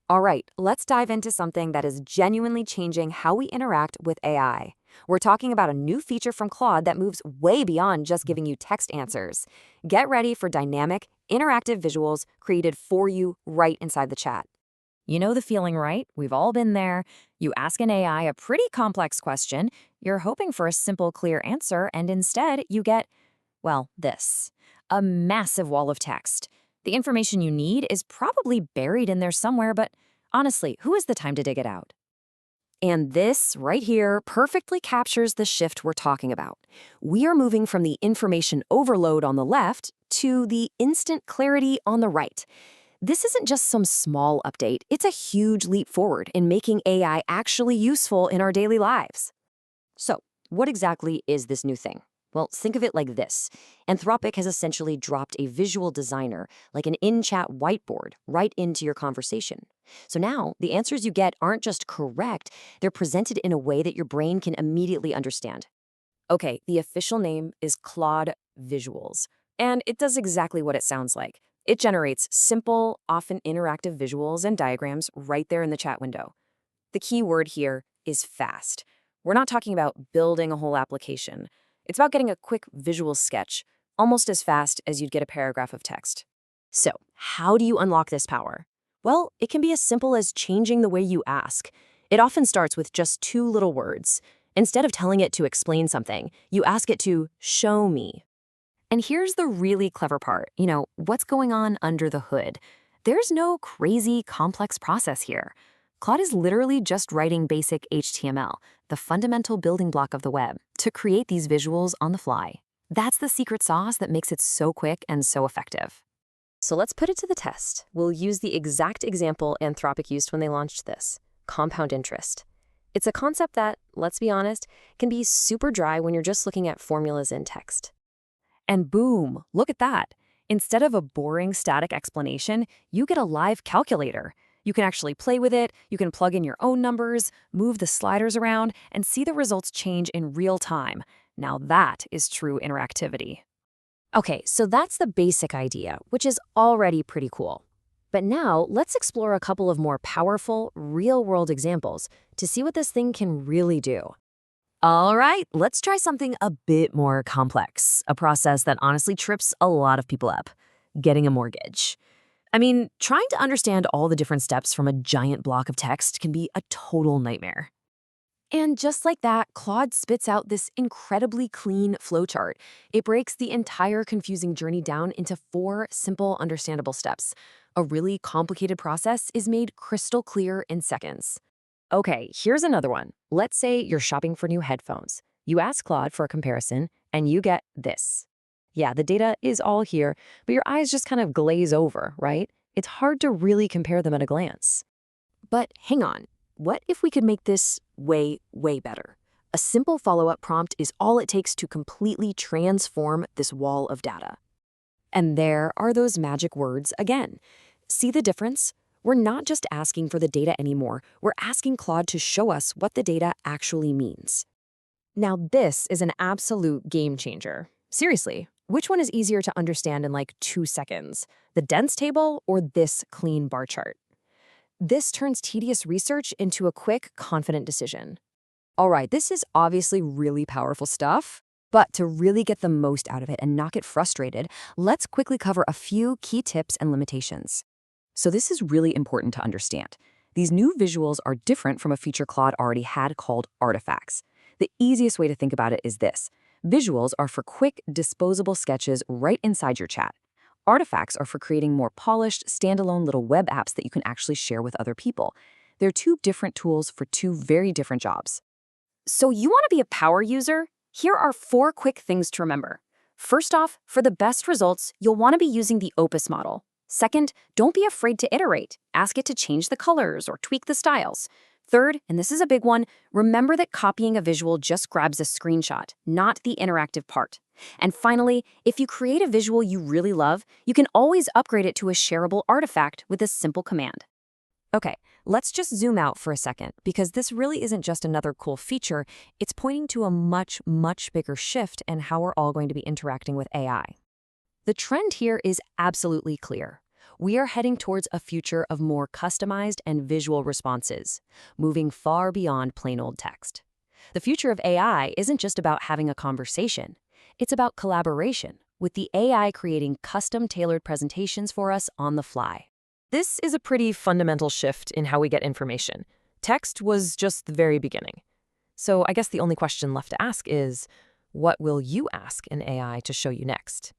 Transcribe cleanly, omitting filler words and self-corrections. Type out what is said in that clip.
All right, let's dive into something that is genuinely changing how we interact with AI. We're talking about a new feature from Claude that moves way beyond just giving you text answers. Get ready for dynamic, interactive visuals created for you right inside the chat. You know the feeling, right? We've all been there. You ask an AI a pretty complex question, you're hoping for a simple, clear answer, and instead you get, well, this. A massive wall of text. The information you need is probably buried in there somewhere, but honestly, who has the time to dig it out? And this right here perfectly captures the shift we're talking about. We are moving from the information overload on the left to the instant clarity on the right. This isn't just some small update, it's a huge leap forward in making AI actually useful in our daily lives. So, what exactly is this new thing? Well, think of it like this. Anthropic has essentially dropped a visual designer, like an in-chat whiteboard, right into your conversation. So now, the answers you get aren't just correct, they're presented in a way that your brain can immediately understand. Okay, the official name is Claude Visuals, and it does exactly what it sounds like. It generates simple, often interactive visuals and diagrams right there in the chat window. The key word here is fast. We're not talking about building a whole application. It's about getting a quick visual sketch, almost as fast as you'd get a paragraph of text. So, how do you unlock this power? Well, it can be as simple as changing the way you ask. It often starts with just two little words. Instead of telling it to explain something, you ask it to show me. And here's the really clever part, what's going on under the hood. There's no crazy, complex process here. Claude is literally just writing basic HTML, the fundamental building block of the web, to create these visuals on the fly. That's the secret sauce that makes it so quick and so effective. So let's put it to the test. We'll use the exact example Anthropic used when they launched this, compound interest. It's a concept that, let's be honest, can be super dry when you're just looking at formulas in text. And boom, look at that. Instead of a boring static explanation, you get a live calculator. You can actually play with it, you can plug in your own numbers, move the sliders around, and see the results change in real time. Now that is true interactivity. Okay, so that's the basic idea, which is already pretty cool. But now let's explore a couple of more powerful, real-world examples to see what this thing can really do. All right, let's try something a bit more complex, a process that honestly trips a lot of people up, getting a mortgage. I mean, trying to understand all the different steps from a giant block of text can be a total nightmare. And just like that, Claude spits out this incredibly clean flowchart. It breaks the entire confusing journey down into 4 simple, understandable steps. A really complicated process is made crystal clear in seconds. Okay, here's another one. Let's say you're shopping for new headphones. You ask Claude for a comparison, and you get this. Yeah, the data is all here, but your eyes just kind of glaze over, right? It's hard to really compare them at a glance. But hang on, what if we could make this way, way better? A simple follow-up prompt is all it takes to completely transform this wall of data. And there are those magic words again. See the difference? We're not just asking for the data anymore, we're asking Claude to show us what the data actually means. Now this is an absolute game changer. Seriously, which one is easier to understand in like 2 seconds? The dense table or this clean bar chart? This turns tedious research into a quick, confident decision. All right, this is obviously really powerful stuff, but to really get the most out of it and not get frustrated, let's quickly cover a few key tips and limitations. So this is really important to understand. These new visuals are different from a feature Claude already had called artifacts. The easiest way to think about it is this. Visuals are for quick, disposable sketches right inside your chat. Artifacts are for creating more polished, standalone little web apps that you can actually share with other people. They're 2 different tools for 2 very different jobs. So you want to be a power user? Here are 4 quick things to remember. First off, for the best results, you'll want to be using the Opus model. Second, don't be afraid to iterate. Ask it to change the colors or tweak the styles. Third, and this is a big one, remember that copying a visual just grabs a screenshot, not the interactive part. And finally, if you create a visual you really love, you can always upgrade it to a shareable artifact with a simple command. Okay, let's just zoom out for a second, because this really isn't just another cool feature, it's pointing to a much, much bigger shift in how we're all going to be interacting with AI. The trend here is absolutely clear. We are heading towards a future of more customized and visual responses, moving far beyond plain old text. The future of AI isn't just about having a conversation. It's about collaboration, with the AI creating custom-tailored presentations for us on the fly. This is a pretty fundamental shift in how we get information. Text was just the very beginning. So I guess the only question left to ask is, what will you ask an AI to show you next?